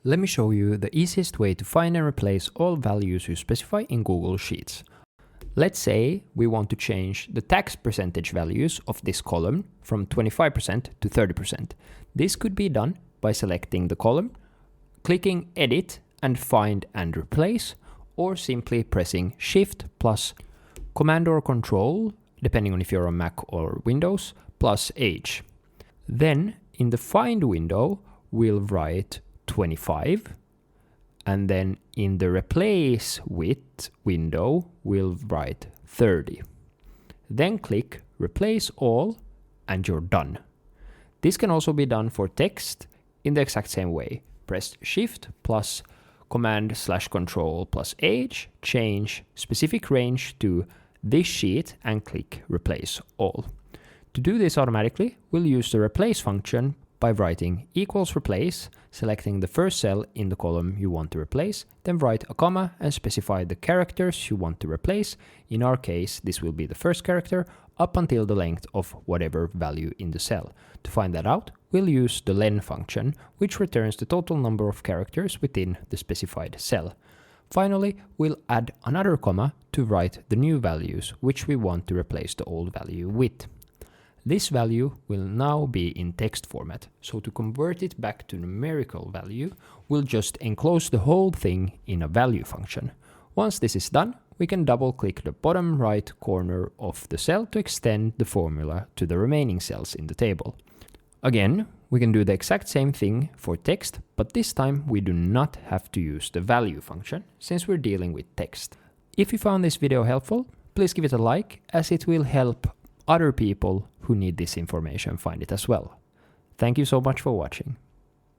Let me show you the easiest way to find and replace all values you specify in Google Sheets. Let's say we want to change the tax percentage values of this column from 25% to 30%. This could be done by selecting the column, clicking Edit and Find and Replace, or simply pressing Shift plus Command or Control, depending on if you're on Mac or Windows, plus H. Then in the Find window, we'll write 25, and then in the Replace With window, we'll write 30. Then click Replace All, and you're done. This can also be done for text in the exact same way. Press Shift plus Command/Control plus H, change specific range to this sheet, and click Replace All. To do this automatically, we'll use the Replace function by writing equals replace, selecting the first cell in the column you want to replace, then write a comma and specify the characters you want to replace. In our case, this will be the first character up until the length of whatever value in the cell. To find that out, we'll use the len function, which returns the total number of characters within the specified cell. Finally, we'll add another comma to write the new values, which we want to replace the old value with. This value will now be in text format, so to convert it back to numerical value, we'll just enclose the whole thing in a value function. Once this is done, we can double-click the bottom right corner of the cell to extend the formula to the remaining cells in the table. Again, we can do the exact same thing for text, but this time we do not have to use the value function, since we're dealing with text. If you found this video helpful, please give it a like, as it will help other people who need this information find it as well. Thank you so much for watching.